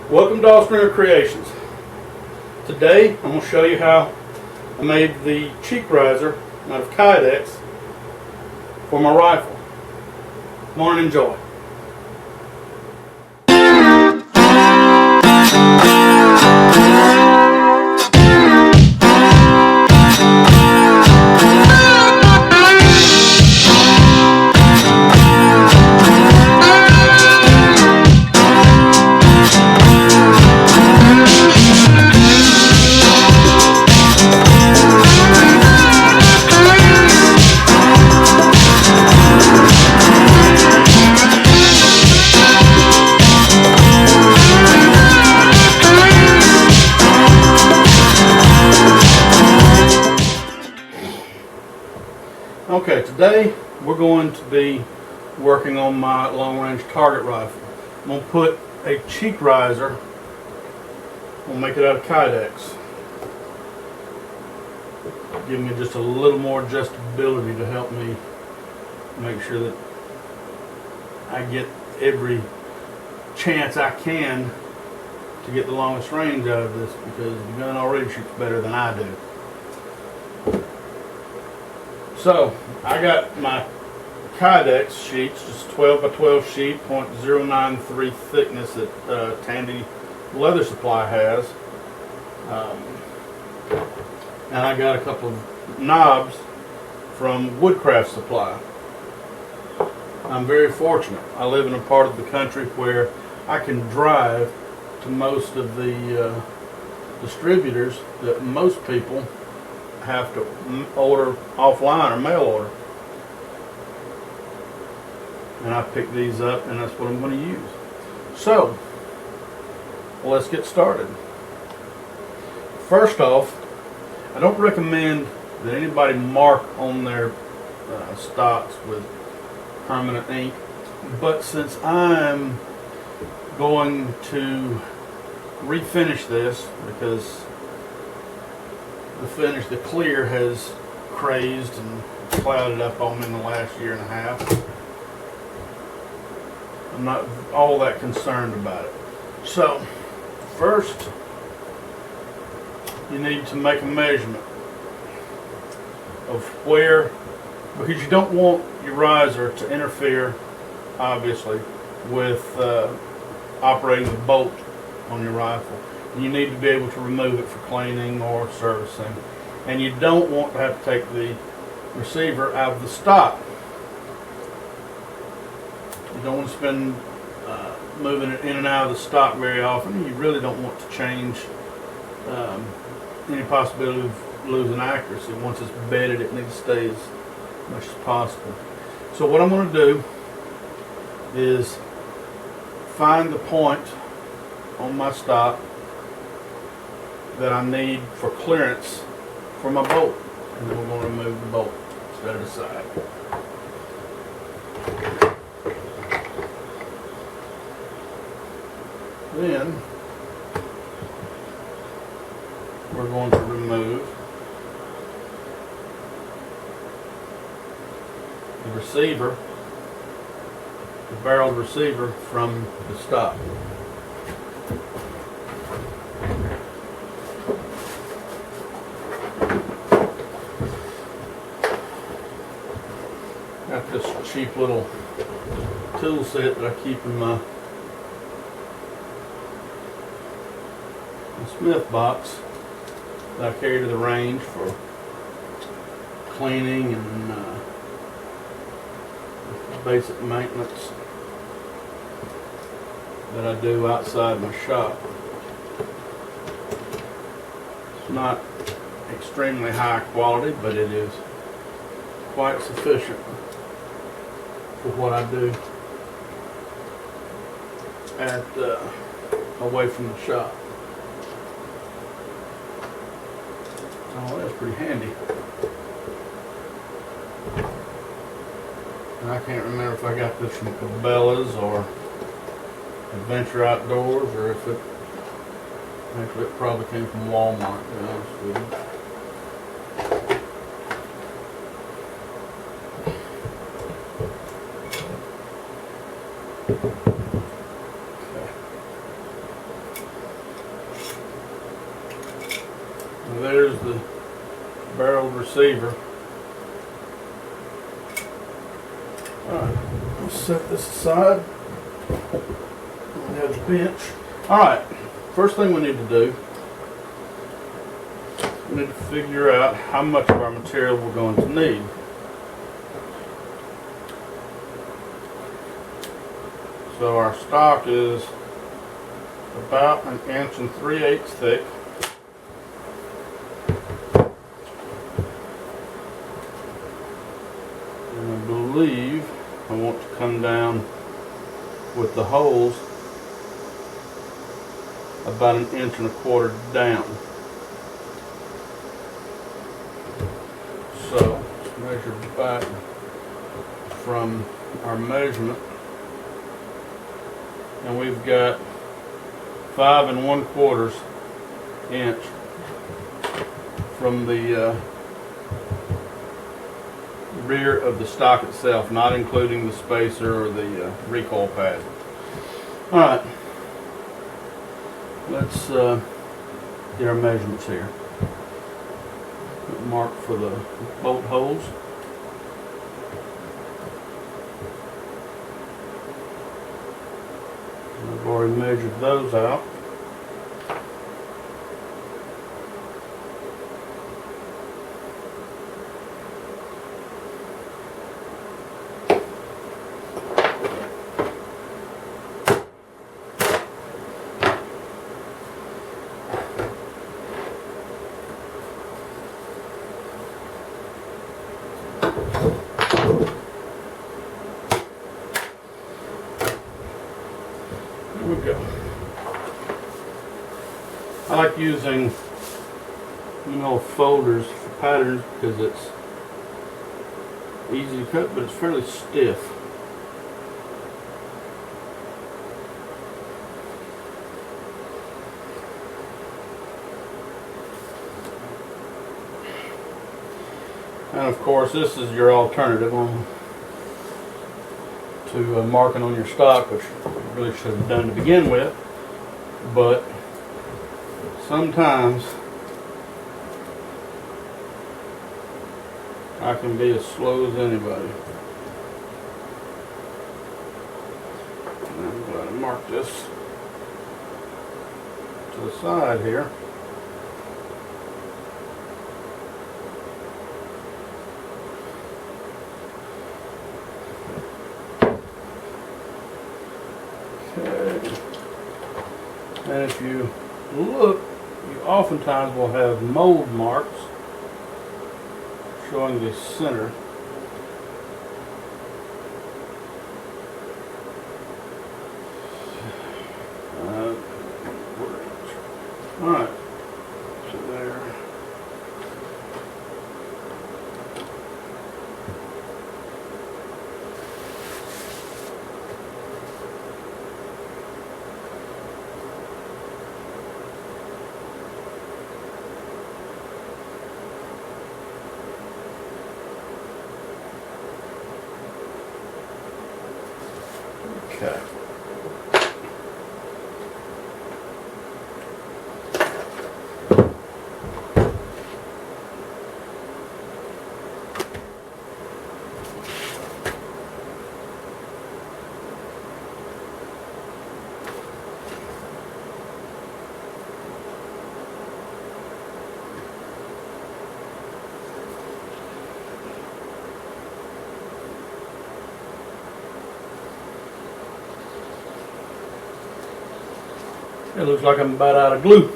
Welcome to Stringer Creations. Today I'm going to show you how I made the cheek riser out of Kydex for my rifle. Come on and enjoy. Okay, today we're going to be working on my long-range target rifle. I'm going to put a cheek riser, we'll make it out of Kydex. Give me just a little more adjustability to help me make sure that I get every chance I can to get the longest range out of this, because the gun already shoots better than I do. So, I got my Kydex sheets, just 12 by 12 sheet, .093 thickness that Tandy Leather Supply has. And I got a couple of knobs from Woodcraft Supply. I'm very fortunate. I live in a part of the country where I can drive to most of the distributors that most people have to order offline or mail order. And I picked these up, and that's what I'm going to use. So, let's get started. First off, I don't recommend that anybody mark on their stocks with permanent ink, but since I'm going to refinish this because the clear has crazed and clouded up on me in the last year and a half, I'm not all that concerned about it. So, first, you need to make a measurement of where, because you don't want your riser to interfere, obviously, with operating the bolt on your rifle. You need to be able to remove it for cleaning or servicing. And you don't want to have to take the receiver out of the stock. You don't want to spend moving it in and out of the stock very often. You really don't want to change any possibility of losing accuracy. Once it's bedded, it needs to stay as much as possible. So what I'm going to do is find the point on my stock that I need for clearance for my bolt, and then we're going to remove the bolt, set it aside. Then we're going to remove the receiver, the barreled receiver, from the stock. Got this cheap little tool set that I keep in my Smith box that I carry to the range for cleaning and basic maintenance that I do outside my shop. It's not extremely high quality, but it is quite sufficient for what I do away from the shop. Oh, that's pretty handy. And I can't remember if I got this from Cabela's or Adventure Outdoors, or if it actually it probably came from Walmart, to be honest with you. And there's the barreled receiver. Alright, let's set this aside. We have the bench. Alright, first thing we need to do, we need to figure out how much of our material we're going to need. So our stock is about 1 3/8 thick. And I believe I want to come down with the holes about 1 1/4 inches down. So let's measure back from our measurement, and we've got 5 1/4 inch from the rear of the stock itself, not including the spacer or the recoil pad. Alright, let's get our measurements here. Mark for the bolt holes. I've already measured those out. There we go. I like using, folders for patterns because it's easy to cut, but it's fairly stiff. And of course, this is your alternative to marking on your stock, which you really should have done to begin with. But sometimes I can be as slow as anybody. And I'm going to mark this to the side here. Okay. And if you look, you oftentimes will have mold marks showing the center. Alright, so there. Okay. It looks like I'm about out of glue.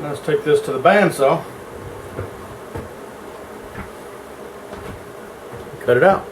Let's take this to the bandsaw. Cut it out.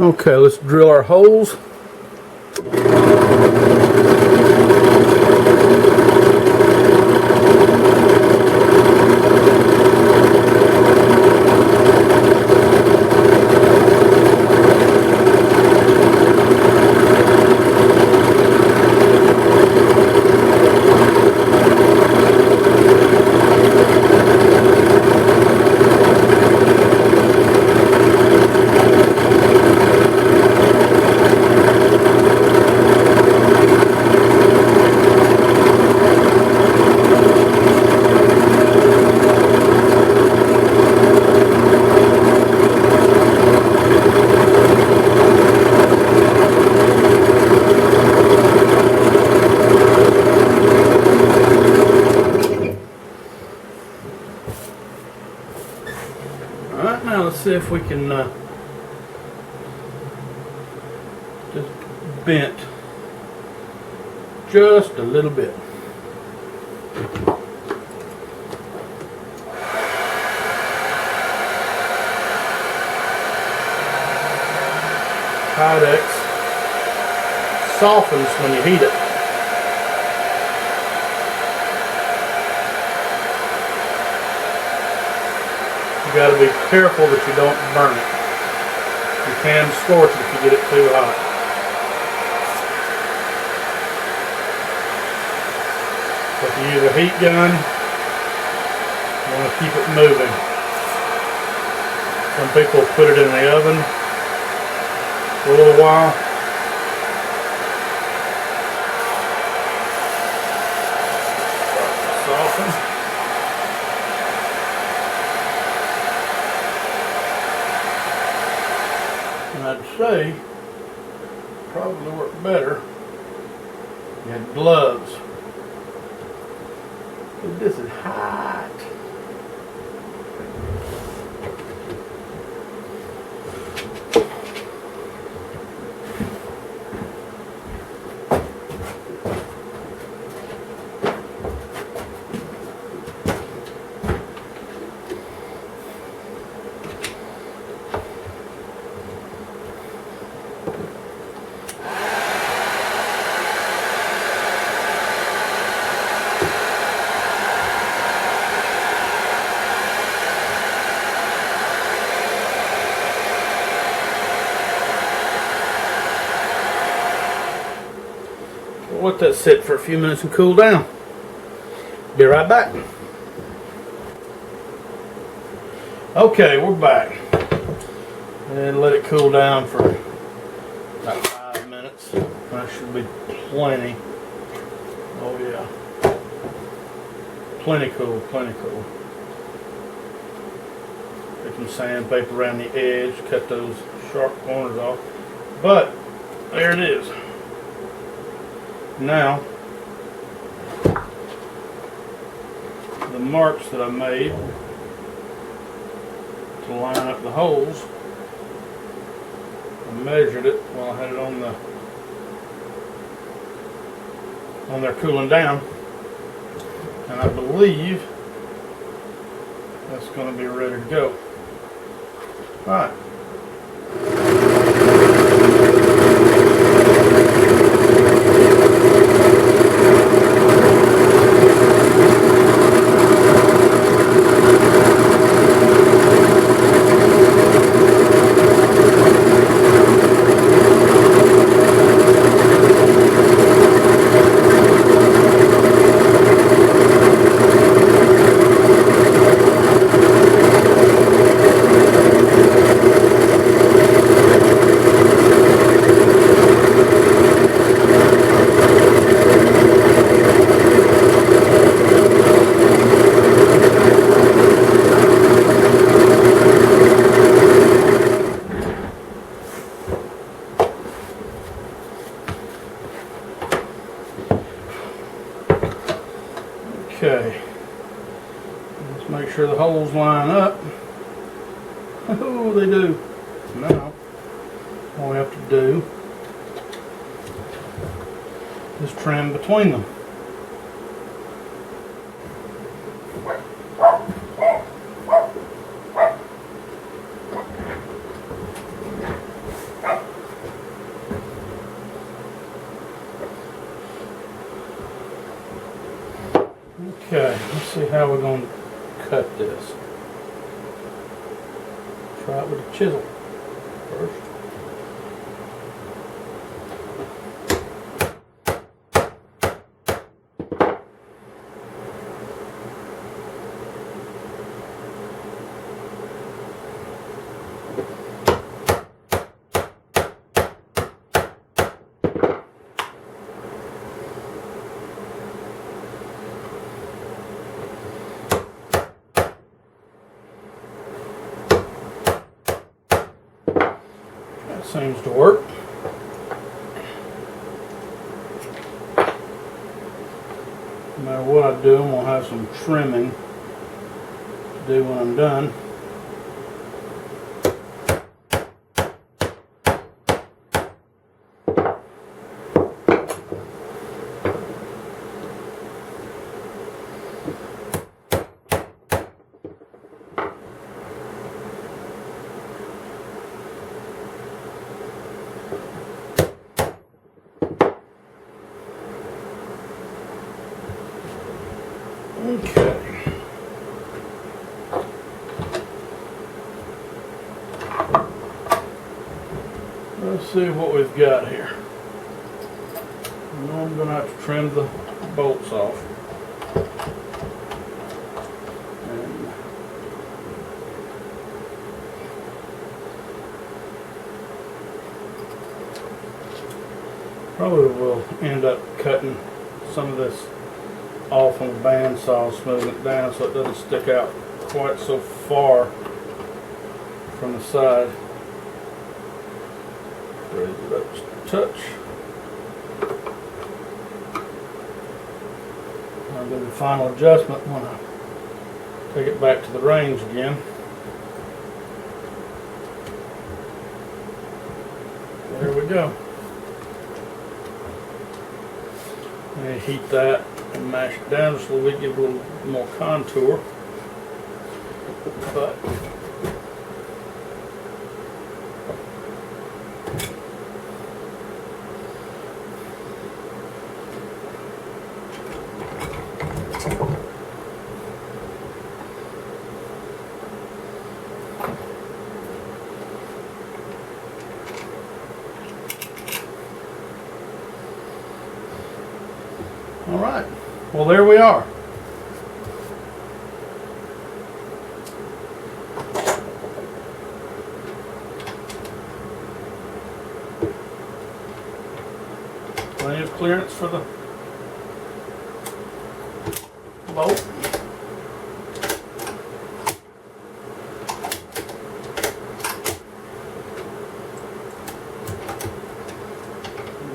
Okay, let's drill our holes. Alright, now let's see if we can just bent just a little bit. Kydex softens when you heat it. You got to be careful that you don't burn it. You can scorch it if you get it too hot. But if you use a heat gun, you want to keep it moving. Some people put it in the oven for a little while. Soften. And I'd say probably work better you had gloves. But this is hot. We'll let that sit for a few minutes and cool down. Be right back. Okay, we're back. And let it cool down for about 5 minutes. That should be plenty. Oh yeah. Plenty cool, plenty cool. Take some sandpaper around the edge, cut those sharp corners off. But there it is. Now, the marks that I made to line up the holes, I measured it while I had it on there cooling down, and I believe that's going to be ready to go. All right. Okay, let's make sure the holes line up. Oh, they do. Now, all we have to do is trim between them. see how we're going to cut this. Try it with a chisel first. Seems to work. No matter what I do, I'm going to have some trimming to do when I'm done. Okay. Let's see what we've got here. Now I'm going to have to trim the bolts off. And probably will end up cutting some of this off on the bandsaw, smoothing it down so it doesn't stick out quite so far from the side. Raise it up just a touch. I'll do the final adjustment when I take it back to the range again. There we go. And heat that and mash it down just a little bit, give it a little more contour. But all right, well, there we are. Plenty of clearance for the bolt.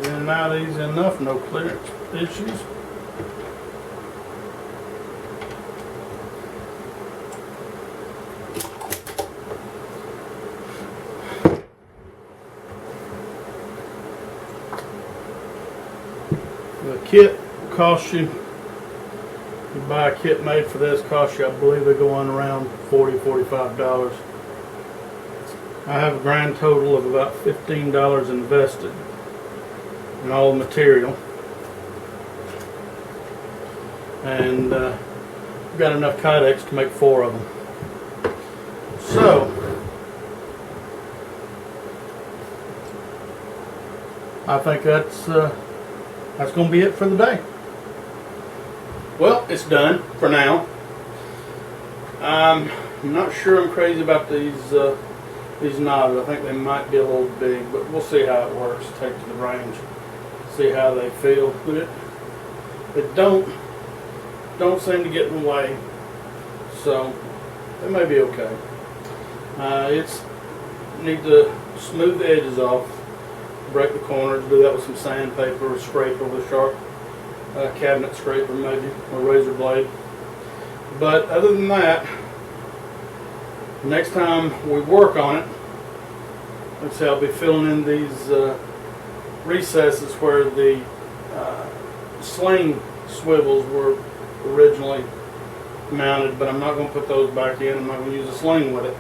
And now easy enough, no clearance issues. The kit costs you buy a kit made for this, costs you, I believe they go on around $40–45. I have a grand total of about $15 invested in all the material, and I've got enough Kydex to make 4 of them. So I think that's going to be it for the day. Well, it's done for now. I'm not sure I'm crazy about these knobs. I think they might be a little big, but we'll see how it works. Take to the range, see how they feel. It don't seem to get in the way, so it may be okay. It's need to smooth the edges off, break the corners, do that with some sandpaper or scraper with a sharp cabinet scraper maybe, or razor blade. But other than that, next time we work on it, let's see, I'll be filling in these recesses where the sling swivels were originally mounted, but I'm not going to put those back in. I'm not going to use a sling with it.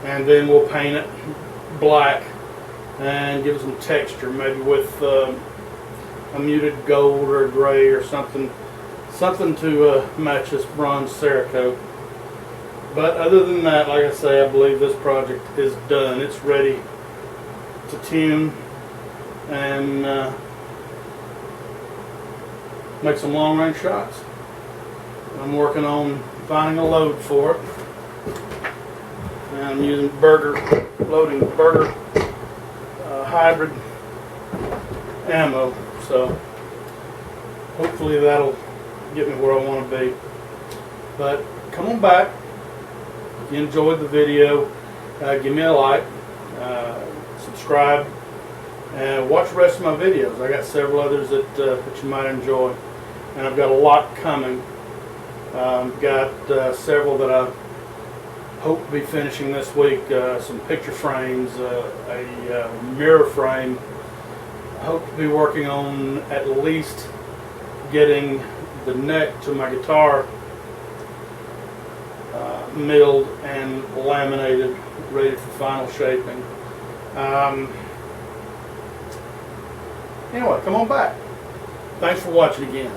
And then we'll paint it black and give it some texture, maybe with a muted gold or a gray or something something to match this bronze Cerakote. But other than that, like I say, I believe this project is done. It's ready to tune and make some long range shots. I'm working on finding a load for it. And I'm using loading burger hybrid ammo. So hopefully that'll get me where I want to be. But come on back. If you enjoyed the video, give me a like, subscribe, and watch the rest of my videos. I got several others that you might enjoy, and I've got a lot coming. Got several that I hope to be finishing this week. Some picture frames, a mirror frame. I hope to be working on at least getting the neck to my guitar milled and laminated, ready for final shaping. Anyway, come on back. Thanks for watching again.